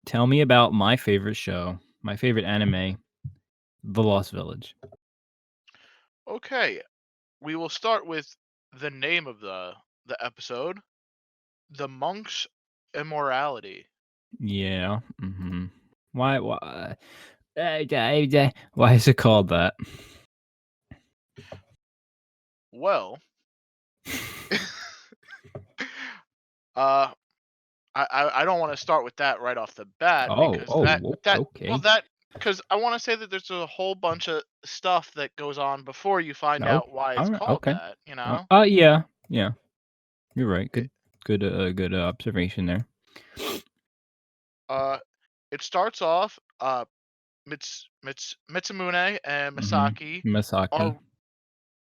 Tell me about my favorite show, my favorite anime, The Lost Village. Okay, we will start with the name of the episode, "The Monk's Immorality." Yeah, why is it called that? Well, uh, I don't want to start with that right off the bat Oh, because oh, that that well okay. that because I want to say that there's a whole bunch of stuff that goes on before you find No, out why it's alright, called okay. that. You know, Yeah, yeah, you're right. it, Good observation there. uh, it starts off Mitsumune and Mhm. Misaki Masaki. are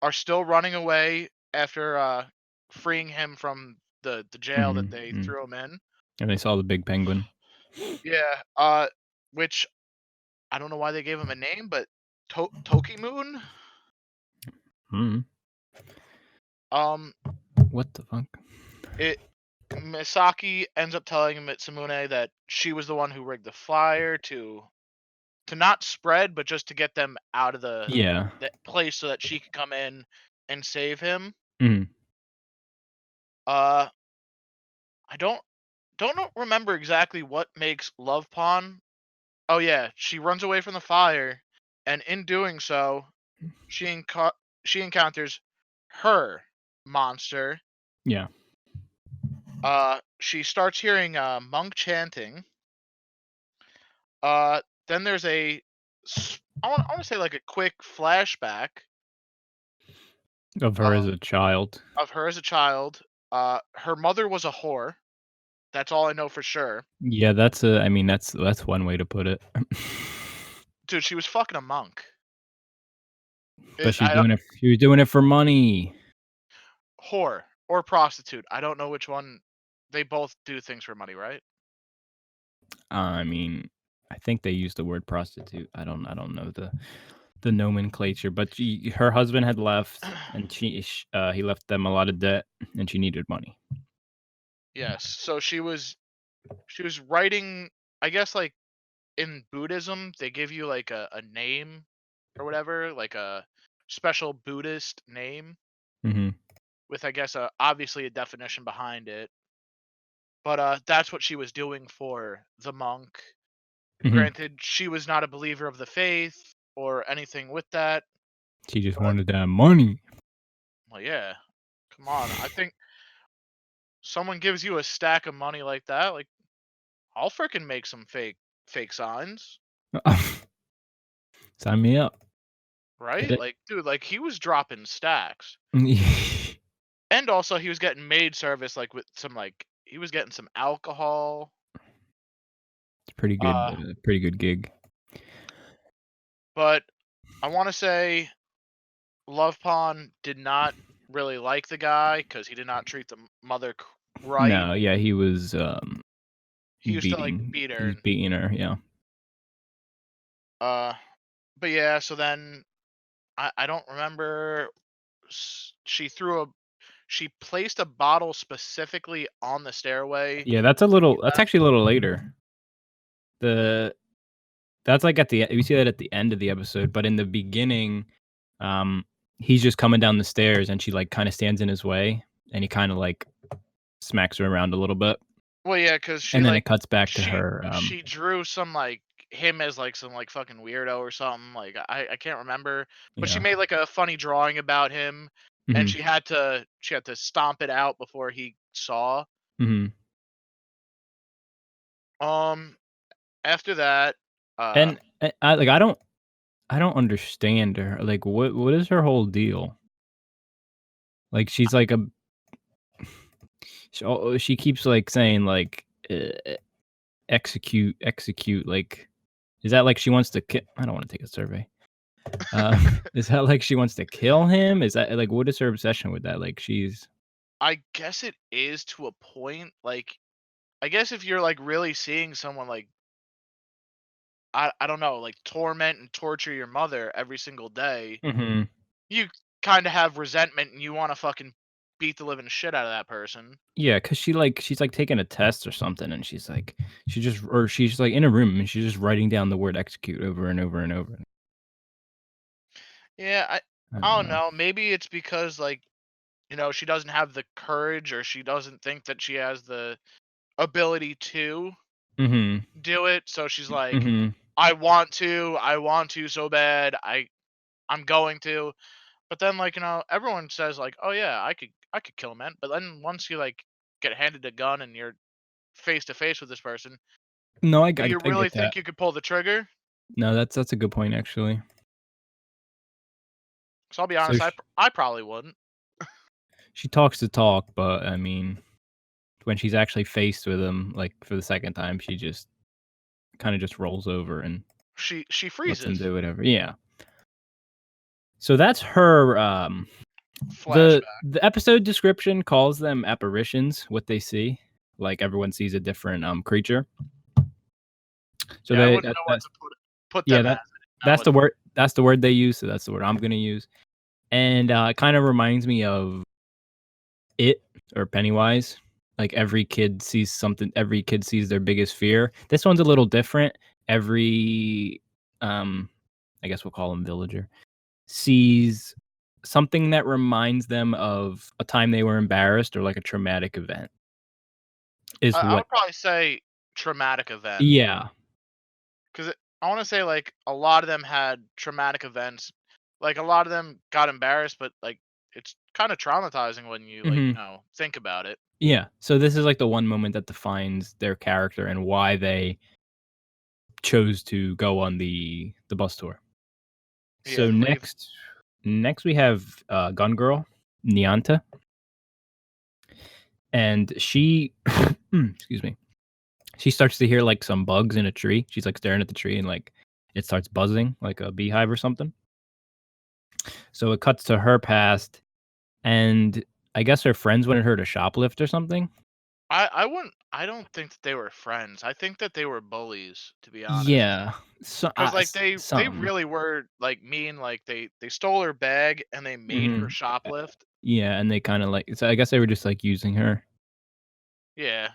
are still running away after freeing him from the jail that Mhm, they mm, threw him in. and they saw the big penguin. Yeah, which I don't know why they gave him a name, but Toki Moon. Mhm. Um, What the fuck? it Misaki ends up telling Mitsumune that she was the one who rigged the fire to not spread, but just to get them out of Yeah. the place so that she could come in and save him. Mhm. Uh, I don't remember exactly what makes Love Pond. Oh yeah, she runs away from the fire, and in doing so, she she encounters her monster. Yeah. She starts hearing monk chanting. Uh, then there's I want to say like a quick flashback Of her as of a child. her as a child. Her mother was a whore. That's all I know for sure. Yeah, that's one way to put it. Dude, she was fucking a monk. But I don't she was doing it for money. whore or prostitute. I don't know which one. They both do things for money, right? I mean, I think they use the word prostitute. I don't know the nomenclature, but her husband had left, and he left them a lot of debt, and she needed money. Yes. So she was writing. I guess like in Buddhism, they give you like a name or whatever, like a special Buddhist name Mhm, with I guess obviously a definition behind it. But that's what she was doing for the monk. mhm. Granted, she was not a believer of the faith or anything with that. She just But wanted that money. well, yeah, come on. I think someone gives you a stack of money like that, like I'll freaking make some fake signs, Sign me up. Get right? it? Like, dude, like he was dropping stacks. And also he was getting maid service like with some like he was getting some alcohol. It's Uh pretty good gig. but I want to say Love Pond did not really like the guy cuz he did not treat the mother right. No, yeah, He used to like beat he her was and beating her, yeah. uh but yeah, so then I don't remember she placed a bottle specifically on the stairway. Yeah, He that's left. actually a little later. The That's, like, we see that at the end of the episode, but in the beginning, um, he's just coming down the stairs and she, like, kinda stands in his way, and he kinda, like, smacks her around a little bit, Well, yeah, cuz and then it cuts back to she her, she drew some like him as like some like fucking weirdo or something. Like I can't remember, but she yeah. made like a funny drawing about him, and Mhm, she had to stomp it out before he saw. mhm, Um, after that, uh, and, I don't understand her, like, what is her whole deal? Like, she's like a she keeps, like, saying, like, execute," like, is that like she wants to I don't wanna take a survey. Is that like she wants to kill him? Is that like, what is her obsession with that? Like, she's I guess it is to a point. Like I guess if you're like really seeing someone like I don't know, like torment and torture your mother every single day, Mhm. you kind of have resentment and you want to fucking beat the living shit out of that person. Yeah, cause she's, like, taking a test or something, and she's, like, in a room, and she's just writing down the word execute over and over and over. Yeah, I I don't don't know. know. Maybe it's because like, she doesn't have the courage or she doesn't think that she has the ability to Mhm. do it. So she's like, Mhm. I want to so bad. I'm going to. But then like, everyone says like, "Oh yeah, I could kill a man." But then once you like get handed a gun and you're face to face with this person, No, do you I really get that. think you could pull the trigger? No, that's a good point, actually. So I'll be So honest, I probably wouldn't. she talks the talk, but, I mean, when she's actually faced with him, like, for the second time, she just kinda just rolls over and She lets him freezes. do whatever. Yeah. So that's her, Flashback. the episode description calls them apparitions, what they see. Like, everyone sees a different, creature. So Yeah, I they wouldn't know what that's to put yeah, them as. that's the word they use, so that's the word I'm gonna use. And, it kinda reminds me of It or Pennywise. Like, every kid sees their biggest fear. This one's a little different. Every, um, I guess we'll call him villager, sees something that reminds them of a time they were embarrassed or, like, a traumatic event is I what. would probably say traumatic event Yeah. because I want to say like a lot of them had traumatic events. Like a lot of them got embarrassed, but like it's kind of traumatizing when you like Mhm. think about it. Yeah. So this is, like, the one moment that defines their character and why they chose to go on the bus tour. Yeah, So and leave. next we have, Gun Girl, Nyanta, and she excuse me. She starts to hear, like, some bugs in a tree. She's, like, staring at the tree and, like, it starts buzzing like a beehive or something. So it cuts to her past, and I guess her friends wanted her to shoplift or something? I wouldn't. I don't think that they were friends. I think that they were bullies, to be honest. Yeah. So Because like they something. really were like mean. Like they stole her bag and they made her Mhm. shoplift. Yeah, and they kinda, like, so I guess they were just, like, using her. Yeah.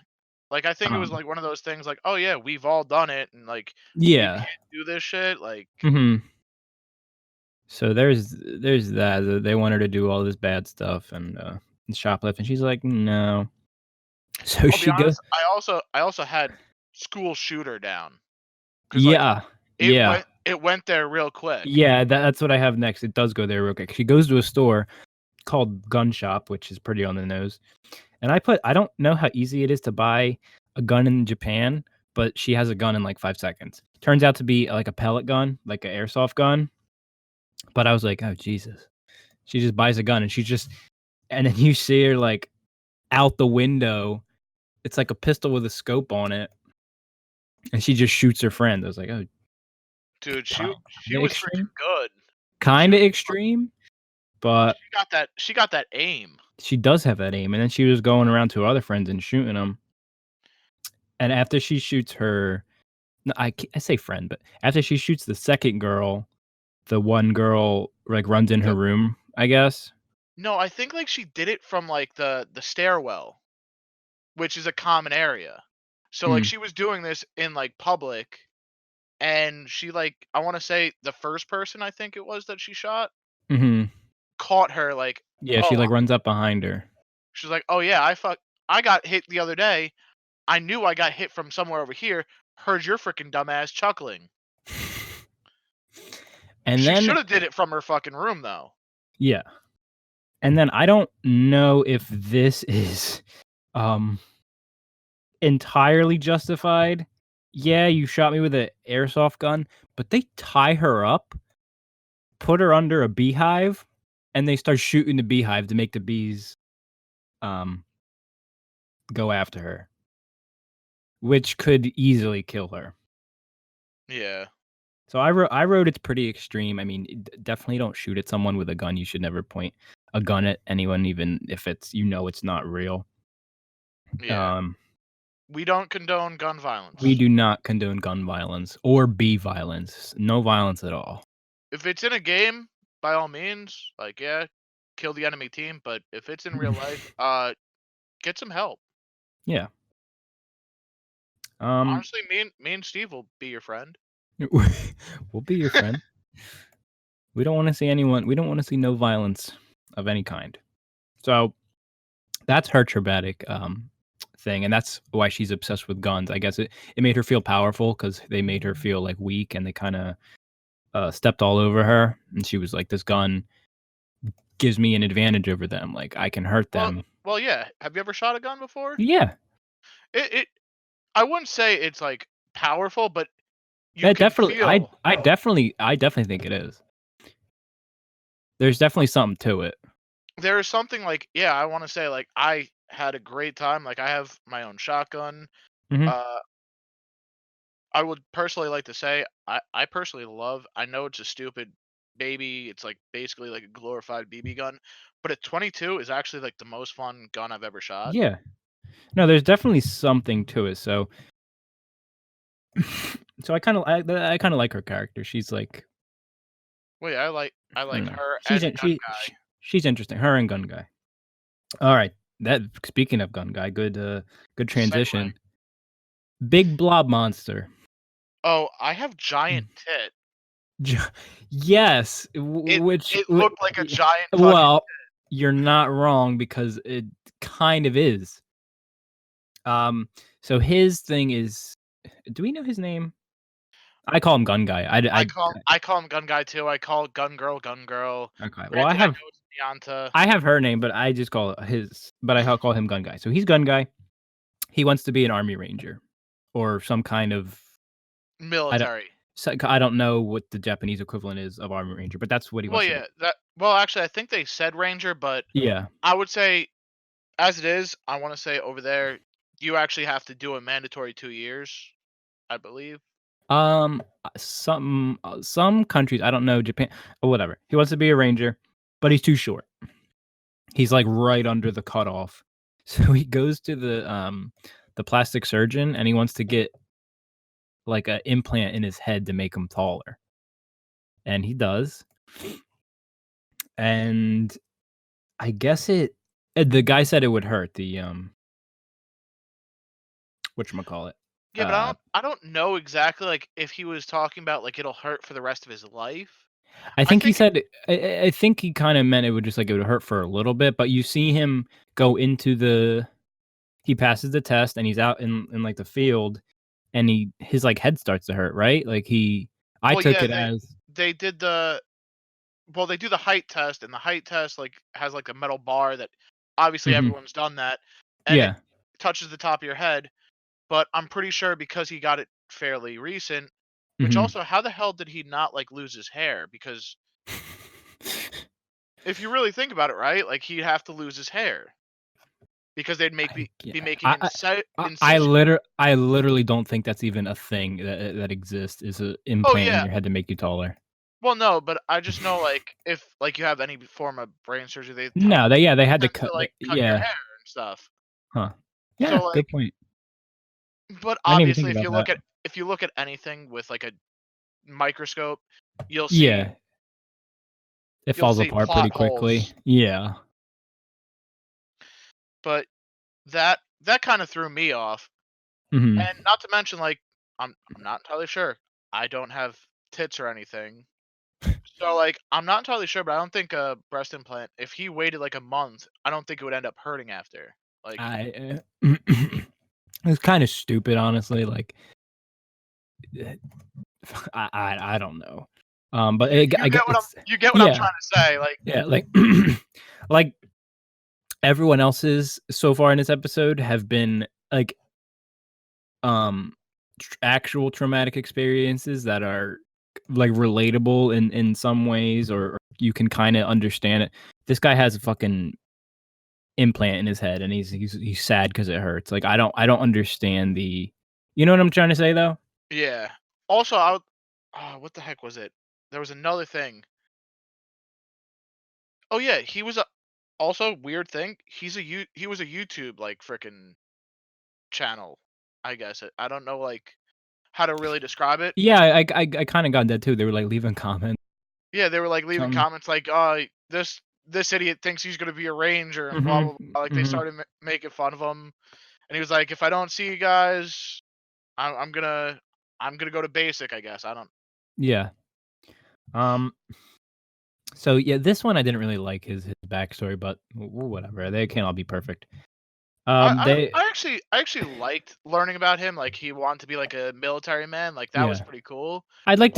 Like I think it was Um like one of those things like, "Oh yeah, we've all done it," and like you Yeah. can't do this shit. Like Mhm. So there's that, they want her to do all this bad stuff and shoplift, and she's like, "No." So I'll be she goes. honest, I also had school shooter down because like Yeah. Yeah. it went there real quick. Yeah, that's what I have next. It does go there real quick. She goes to a store called Gun Shop, which is pretty on the nose, and I don't know how easy it is to buy a gun in Japan, but she has a gun in, like, 5 seconds. Turns out to be, like, a pellet gun, like a airsoft gun, but I was like, "Oh, Jesus." She just buys a gun, and and then you see her, like, out the window. It's like a pistol with a scope on it, and she just shoots her friend. I was like, "Oh, Dude, she kinda was extreme." freaking good. She Kinda was extreme, but she got that aim. she does have that aim, and then she was going around to her other friends and shooting them. And after she shoots her no, I say friend, but after she shoots the second girl, the one girl, like, runs in her The room, I guess. No, I think like she did it from like the stairwell, which is a common area. So like Mm, she was doing this in like public and she like I want to say the first person I think it was that she shot mhm. caught her like, Yeah, she, "Oh, like, runs up behind her. she's like, "Oh yeah, I got hit the other day. I knew I got hit from somewhere over here. Heard your freaking dumbass chuckling." And She then should have did it from her fucking room though. yeah, and then I don't know if this is, um, entirely justified. Yeah, you shot me with an airsoft gun, but they tie her up, put her under a beehive, and they start shooting the beehive to make the bees, um, go after her, which could easily kill her. Yeah. So I wrote it's pretty extreme. I mean, definitely don't shoot at someone with a gun. You should never point a gun at anyone, even if it's not real. Yeah. Um, We don't condone gun we violence. do not condone gun violence or bee violence. No violence at all. If it's in a game, by all means, like yeah, kill the enemy team, but if it's in real life, get some help. Yeah. Um, Honestly, me and Steve will be your friend. we'll be your friend. We don't wanna see no violence of any kind. So, that's her traumatic, thing, and that's why she's obsessed with guns. I guess it made her feel powerful because they made her feel, like, weak, and they kinda, stepped all over her, and she was like, "This gun gives me an advantage over them, like, I can hurt Well, them." yeah. Have you ever shot a gun before? Yeah. It I wouldn't say it's like powerful, but you That can definitely feel I definitely think it is. There's definitely something to it. there is something like yeah, I want to say like I had a great time. Like I have my own shotgun. Mhm. Uh, I would personally like to say I personally love. I know it's a stupid baby. It's like basically like a glorified BB gun, but a 22 is actually like the most fun gun I've ever shot. Yeah. No, there's definitely something to it, so so I kinda like her character. She's like, Well, yeah, I I don't like know. her and Gun Guy. She's interesting. Her and Gun Guy. Alright. That speaking of Gun Guy, good Segue. transition. Big blob monster. Oh, I have Mm. giant tit. J yes, It which it w looked like a giant fucking well, you're not wrong because it kind of is. Um, so his thing is do we know his name? I call him Gun Guy. I call him Gun Guy too. I call Gun Girl. Okay. Well, Granted, I know it's Mianta. I have her name, but I just call it his but I call him Gun Guy. So he's Gun Guy. He wants to be an army ranger or some kind of I don't Military. I don't know what the Japanese equivalent is of army ranger, but that's what he Well, wants to be. yeah, actually, I think they said Ranger, but Yeah. I would say as it is, I wanna say over there, you actually have to do a mandatory 2 years, I believe. Some countries, I don't know, Japan or whatever. He wants to be a ranger, but he's too short. He's, like, right under the cutoff. So he goes to the plastic surgeon, and he wants to get, like, a implant in his head to make him taller, and he does, and I guess the guy said it would hurt, whatchamacallit, Yeah, but uh, I don't know exactly, like, if he was talking about, like, it'll hurt for the rest of his life. I I think he think said I think he kinda meant it would just, like, it would hurt for a little bit, but you see him go into he passes the test, and he's out in, like, the field, and his, like, head starts to hurt, right? Like, I well, took yeah, it as they did the well, they do the height test, and the height test, like, has, like, a metal bar that obviously mhm, everyone's done that, and it yeah, touches the top of your head, but I'm pretty sure because he got it fairly recent which mhm. also, how the hell did he not, like, lose his hair? Because if you really think about it, right, like, he'd have to lose his hair because they'd make I yeah, be making I literally don't think that's even a thing that exists, is a Oh, implant in yeah. your head to make you taller. Well, no, but I just know, like, if, like, you have any form of brain surgery, No, they had to tend to, cut the like, cut your yeah, hair and stuff. huh. Yeah, So, like good point. but I didn't even think obviously, about that. if you look at anything with, like, a microscope, you'll see Yeah, it falls apart plot pretty quickly. holes, Yeah. but that kinda threw me off. Mhm. And not to mention, like, I'm not entirely sure. I don't have tits or anything. So, like, I'm not entirely sure, but I don't think a breast implant, if he waited like a month, I don't think it would end up hurting after. Like, It's kinda stupid, honestly, like, eh, I don't know. But I get it's you get what I'm yeah, trying to say. Like, yeah, like like, everyone else's so far in this episode have been, like, um, actual traumatic experiences that are, like, relatable in some ways or you can kinda understand it. This guy has a fucking implant in his head, and he's sad because it hurts. Like, I don't understand you know what I'm trying to say, though? yeah. Also, I would, what the heck was it? There was another thing. Oh yeah, he was a also weird thing. He was a YouTube like freaking channel. I guess I don't know like how to really describe it. Yeah, I kinda got that too. They were, like, leaving comments, Yeah, they were, like, leaving something. comments like, this idiot thinks he's gonna be a ranger and blah Mhm, blah blah. Like they mhm. started making fun of him, and he was like, "If I don't see you guys, I'm gonna go to basic, I guess." I don't. Yeah. Um, so, yeah, this one I didn't really like his backstory, but whatever, they can't all be perfect. I, Um, I they I actually liked learning about him. Like he wanted to be like a military man. Like that was Yeah. pretty cool. But I'd like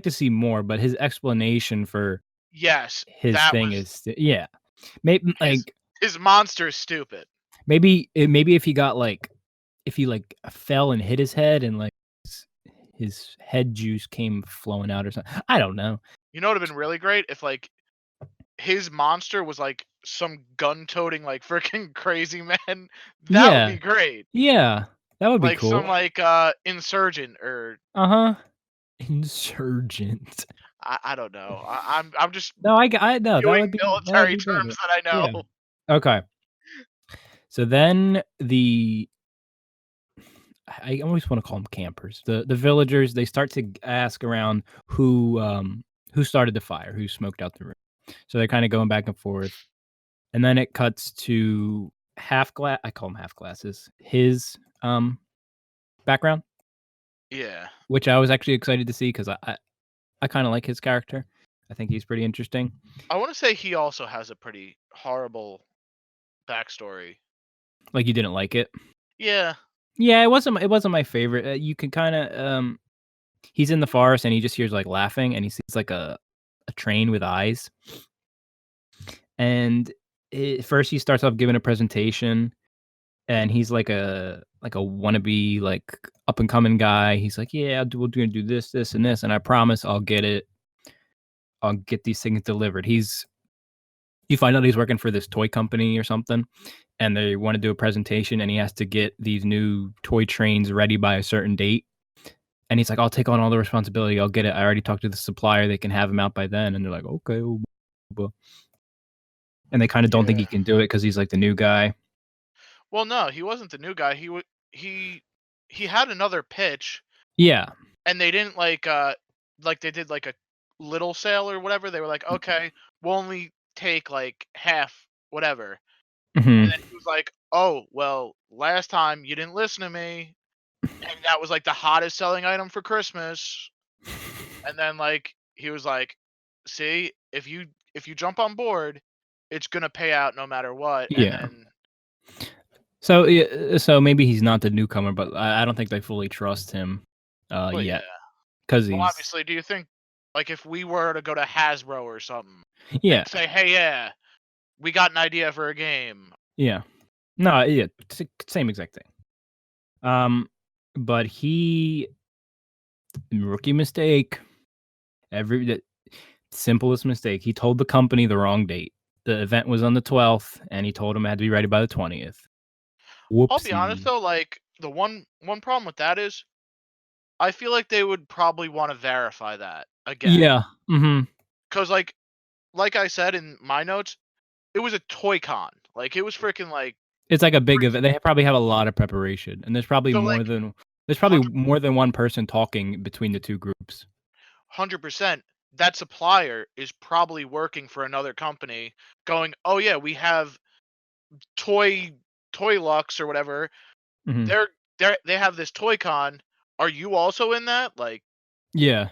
to see more, but his explanation for yes, his that thing was is yeah. Maybe his like, monster is stupid. maybe if he got, like if he, like, fell and hit his head and, like, his his head juice came flowing out or something. I don't know. You know what would have been really great if like his monster was like some gun-toting like freaking crazy man. That would Yeah, be great. yeah, that would be Like some cool. like insurgent or Uh-huh. Insurgent. I don't know. I'm just No, I no, spewing that would military be terms perfect. that I Yeah. know. Okay. So then I always wanna call them campers. The villagers, they start to ask around who started the fire, who smoked out the room. So they're kinda going back and forth, and then it cuts to I call them half glasses, his, background, Yeah. which I was actually excited to see 'cause I kinda like his character. I think he's pretty interesting. I want to say he also has a pretty horrible backstory. Like, you didn't like it? Yeah. Yeah, it wasn't my favorite. You can kinda, he's in the forest and he just hears, like, laughing, and he sees, like, a train with eyes, and first he starts off giving a presentation, and he's like a wannabe, like, up and coming guy. He's like, "Yeah, we're gonna do this, this, and this, and I promise I'll get these things delivered." You find out he's working for this toy company or something, and they wanna do a presentation, and he has to get these new toy trains ready by a certain date. And he's like, "I'll take on all the responsibility. I'll get it. I already talked to the supplier. They can have him out by then." And they're like, "Okay." And they kinda don't think Yeah. he can do it because he's, like, the new guy. Well, no, he wasn't the new guy. He he had another pitch, Yeah. and they didn't like they did like a little sale or whatever. They were like, okay, we'll only take like half whatever. And Mhm. then he was like, oh well, last time you didn't listen to me, and that was like the hottest selling item for Christmas. And then like he was like, see, if you jump on board, it's gonna pay out no matter what. And Yeah. then So, yeah, so maybe he's not the newcomer, but I don't think they fully trust him, well, yeah. yet, because Well, he's obviously, do you think like if we were to go to Hasbro or something yeah, and say, "Hey, yeah, we got an idea for a game." yeah. No, yeah, same exact thing. Um, but rookie mistake. The simplest mistake. He told the company the wrong date. The event was on the 12th, and he told them it had to be ready by the 20th. I'll be honest Whoopsie. though, like the one problem with that is I feel like they would probably want to verify that again. Yeah. Mhm. Cuz like I said in my notes, it was a toy con. Like it was freaking like It's like a big event. They probably have a lot of preparation, and so like there's probably 100 more than one person talking between the 2 groups. 100% that supplier is probably working for another company going, "Oh yeah, we have toy Lux or whatever. Mhm. They have this toy con. Are you also in that?" Like, Yeah.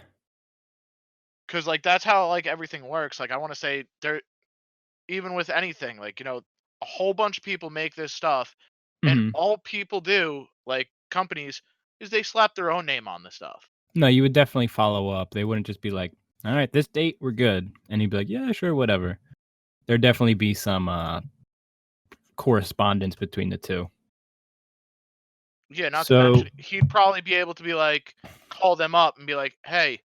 cause like that's how like everything works. Like I want to say there, even with anything, like a whole bunch of people make this stuff, and Mhm. all people do, like companies, is they slap their own name on the stuff. No, you would definitely follow up. They wouldn't just be like, "Alright, this date, we're good." And he'd be like, "Yeah, sure, whatever." There'd definitely be some, correspondence between the 2. Yeah, not to So mention he'd probably be able to be like, call them up and be like, "Hey,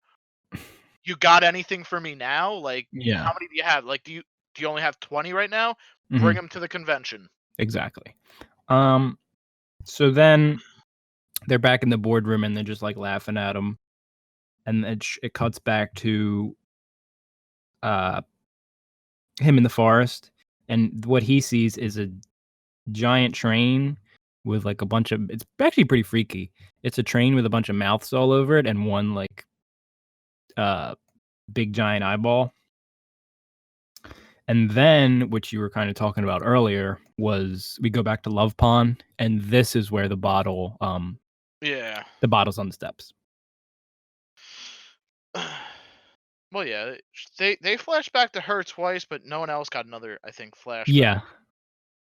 you got anything for me now? Like, yeah. how many do you have? Like, do you only have 20 right now? Bring Mhm. them to the convention." Exactly. Um, so then they're back in the boardroom and they're just, like, laughing at him, and it cuts back to, uh, him in the forest, and what he sees is a giant train with, like, a bunch of it's actually pretty freaky. It's a train with a bunch of mouths all over it and one, like, uh, big giant eyeball, And then, which you were kind of talking about earlier, was we go back to Love Pond, and this is where Yeah. the bottle's on the steps. Well, yeah, they flash back to her twice, but no one else got another, I think, flashback. Yeah,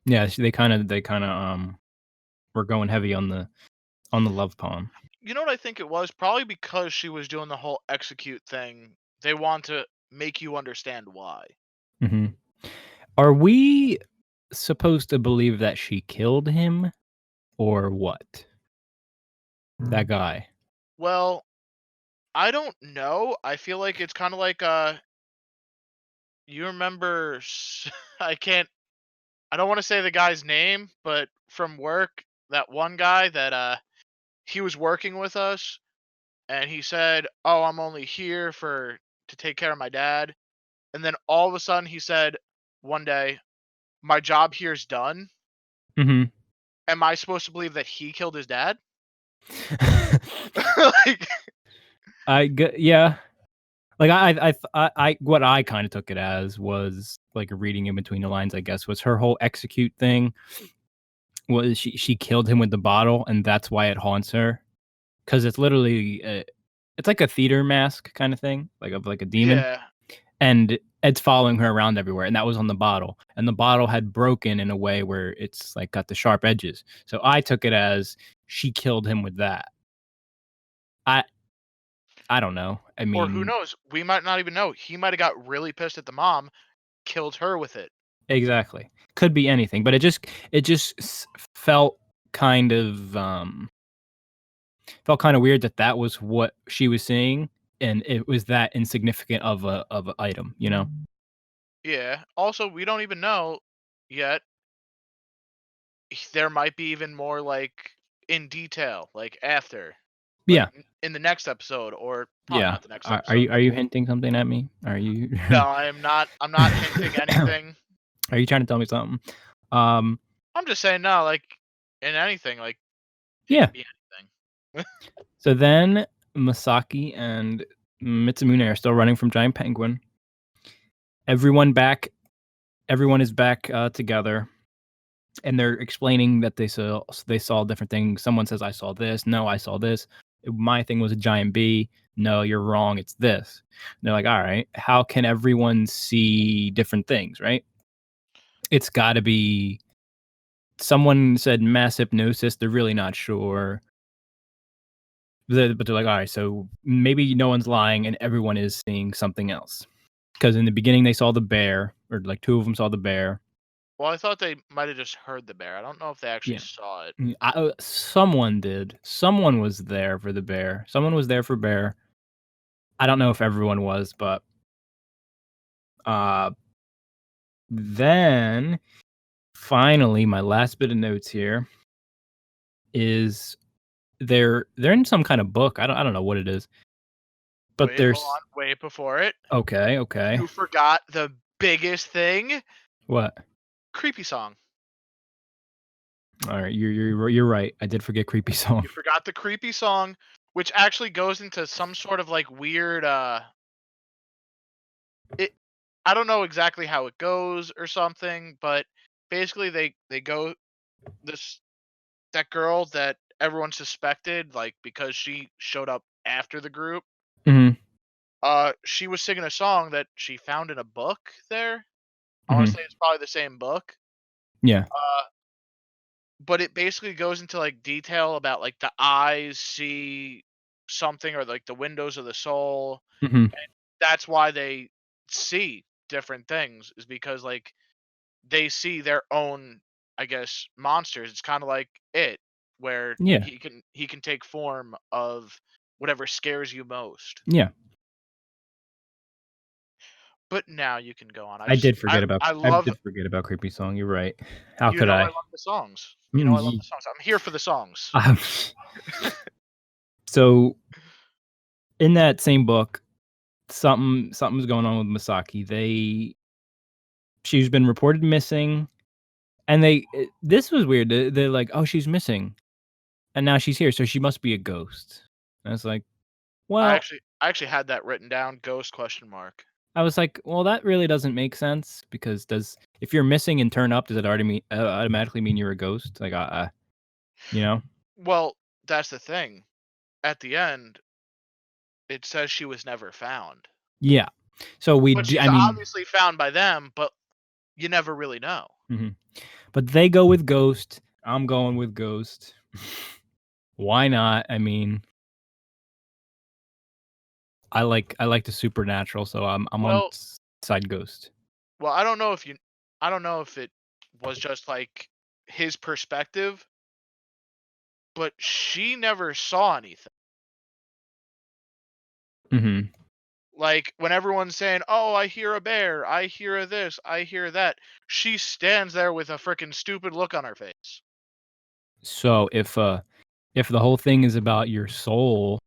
yeah. They kind of were going heavy on the Love Pond. You know what I think it was? Probably because she was doing the whole execute thing. They want to make you understand why. Hmm. Are we supposed to believe that she killed him or what? That guy. Well, I don't know. I feel like it's kind of like you remember I can't I don't want to say the guy's name, but from work, that one guy that he was working with us and he said, "Oh, I'm only here for to take care of my dad." And then all of a sudden he said one day, "My job here's done." Hmm. Am I supposed to believe that he killed his dad? Like, Yeah. Like what I kind of took it as was like reading in between the lines. I guess was her whole execute thing was she killed him with the bottle, and that's why it haunts her. Because it's literally it's like a theater mask kind of thing, like of like a demon, yeah. and it's following her around everywhere. And that was on the bottle, and the bottle had broken in a way where it's like got the sharp edges. So I took it as she killed him with that. I I don't know. I Or who mean, knows? We might not even know. He might have got really pissed at the mom, killed her with it. exactly. Could be anything, but it just felt kind of weird that that was what she was seeing, and it was that insignificant of a item, you know? Yeah. Also, we don't even know yet. There might be even more like in detail, like after, like Yeah, in the next episode, or probably yeah. not the next Are episode. you hinting something at me? Are you No, I am not. I'm not hinting anything. are you trying to tell me something? Um, I'm just saying no. Like in anything, like it yeah. can be anything. So then Masaki and Mitsumune are still running from Giant Penguin. Everyone back. Everyone is back together, and they're explaining that they saw different things. Someone says, "I saw this." No, I saw this. My thing was a giant bee. No, you're wrong. It's this. And they're like, all right, how can everyone see different things? Right? It's got to be. Someone said mass hypnosis. They're really not sure. But they're like, all right, so maybe no one's lying and everyone is seeing something else. Because in the beginning they saw the bear, or like two of them saw the bear. Well, I thought they might have just heard the bear. I don't know if they actually Yeah. saw it. Someone did. Someone was there for the bear. Someone was there for bear. I don't know if everyone was, but uh, then finally, my last bit of notes here is they're in some kind of book. I don't know what it is, but Wait, hold there's on. Wait before it. okay. You forgot the biggest thing. What? Creepy song. All right, you're right. I did forget creepy song. You forgot the creepy song, which actually goes into some sort of like weird it I don't know exactly how it goes or something, but basically they go this that girl that everyone suspected like because she showed up after the group. Mhm. She was singing a song that she found in a book there. I want to Mhm. say it's probably the same book. Yeah. Uh but it basically goes into like detail about like the eyes see something or like the windows of the soul. Mhm. That's why they see different things is because like they see their own, I guess, monsters. It's kind of like it where Yeah. he can take form of whatever scares you most. Yeah. But now you can go on. I I love, did forget about creepy song. You're right. How you could know, I I? love the songs. You know Mm, I love ye the songs. I'm here for the songs. um, so in that same book, something's going on with Misaki. She's been reported missing, and this was weird. They're like, "Oh, she's missing, and now she's here, so she must be a ghost." And it's like, well, I actually had that written down, ghost question mark. I was like, well, that really doesn't make sense because if you're missing and turn up, does it already automatically mean you're a ghost? Like, you know? Well, that's the thing. At the end, it says she was never found. Yeah. So But I she's mean, obviously found by them, but you never really know. mhm. But they go with ghost. I'm going with ghost. Why not? I mean, I like the supernatural, so I'm on Well, side ghost. well, I don't know if it was just like his perspective, but she never saw anything. Mhm. Like when everyone's saying, "Oh, I hear a bear, I hear a this, I hear that," she stands there with a freaking stupid look on her face. So if the whole thing is about your soul,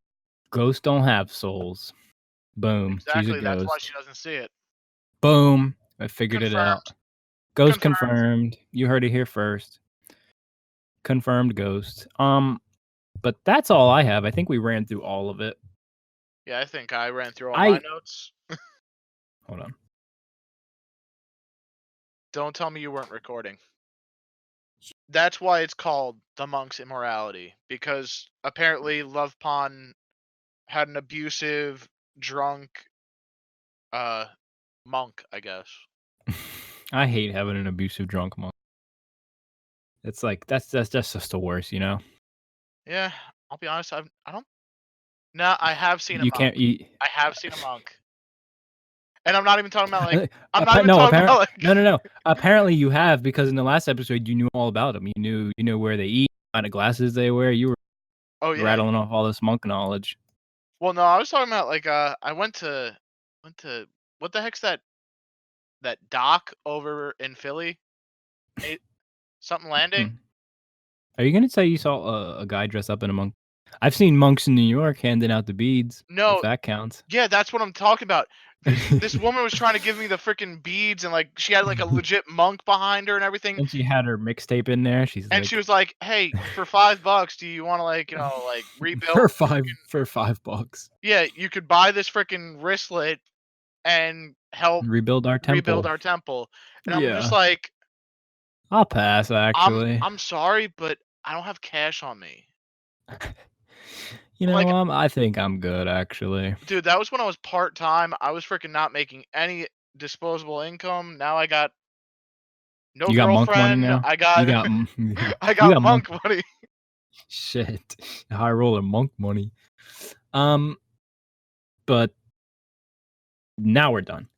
ghosts don't have souls. Boom, she's a Exactly, that's why she ghost. doesn't see it. Boom, I figured it out. Confirmed. Ghost Confirmed. confirmed. You heard it here first. Confirmed ghost. But that's all I have. I think we ran through all of it. Yeah, I think I ran through all my I notes. hold on. Don't tell me you weren't recording. That's why it's called the monk's immorality, because apparently Love Pond had an abusive, drunk, uh, monk, I guess. I hate having an abusive drunk monk. It's like that's just the worst, you know? Yeah, I'll be honest, I don't. No, I have seen a You monk. can't you I have seen a monk, and I'm not even talking about like. uh, I'm not even no, talking apparent about like. no, no, no. Apparently you have because in the last episode you knew all about them. You knew where they eat, what kind of glasses they wear. You were Oh yeah. rattling off all this monk knowledge. Well, no, I was talking about like I went to what the heck's that dock over in Philly? It, something landing? Hmm. Are you gonna say you saw a guy dress up in a monk? I've seen monks in New York handing out the beads, if No, that counts. yeah, that's what I'm talking about. This woman was trying to give me the freaking beads, and like she had like a legit monk behind her and everything, And she had her mixtape in there. She's and she like, was like, "Hey, for $5, do you want to like like rebuild for the five freaking for $5, yeah, you could buy this freaking wristlet and help rebuild our rebuild temple. our temple." And I'm just Yeah, like, I'll pass actually. I'm sorry, but I don't have cash on me. You I'm know, like, I think I'm good actually. dude, that was when I was part time. I was freaking not making any disposable income. Now I got no You got monk money girlfriend. now? I You got got I you got got monk monk money. shit. High roller monk money. Um, but now we're done.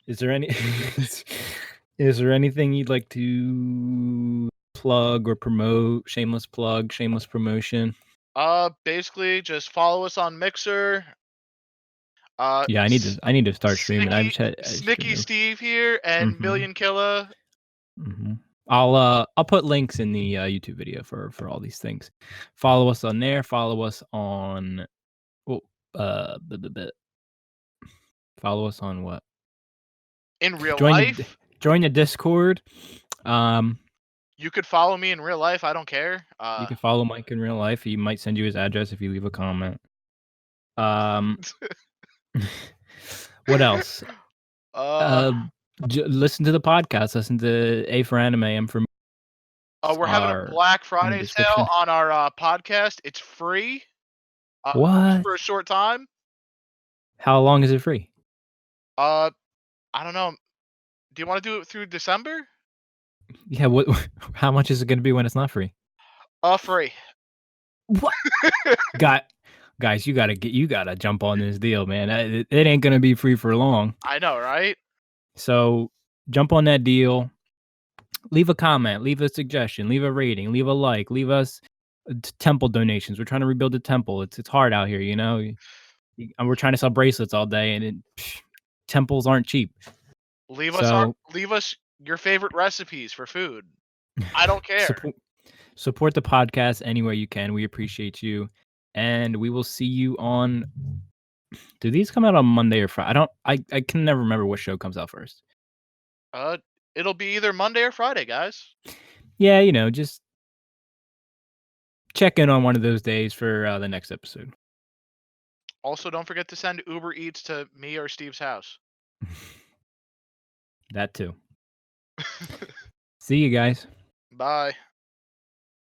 Is there any is there anything you'd like to plug or promote? Shameless plug, shameless promotion? Basically just follow us on Mixer. Yeah, I need to start streaming. I stream Snicky them. Steve here and Mhm. Million Killer. Mhm. I'll put links in the YouTube video for all these things. Follow us on there. Follow us on well, follow us on what? In real Join life, join the Discord. Um, you could follow me in real life. I don't care. you can follow Mike in real life. He might send you his address if you leave a comment. Um, what else? uh, Uh, listen to the podcast. Listen to A for Anime, M for we're having a are Black in the Friday sale description. on our podcast. It's free, just What? for a short time. How long is it free? Uh, I don't know. Do you want to do it through December? Yeah. What? How much is it going to be when it's not free? Free. What? Got guys, you gotta jump on this deal, man. It ain't gonna be free for long. I know, right? So jump on that deal. Leave a comment, leave a suggestion, leave a rating, leave a like, leave us temple donations. We're trying to rebuild the temple. It's hard out here, you know. And we're trying to sell bracelets all day, and temples aren't cheap. So Leave us your favorite recipes for food. I don't care. support support the podcast any way you can. We appreciate you, and we will see you on. Do these come out on Monday or Friday? I don't. I can never remember what show comes out first. Uh, it'll be either Monday or Friday, guys. Yeah, just check in on one of those days for the next episode. Also, don't forget to send Uber Eats to me or Steve's house. That too. See you guys. Bye.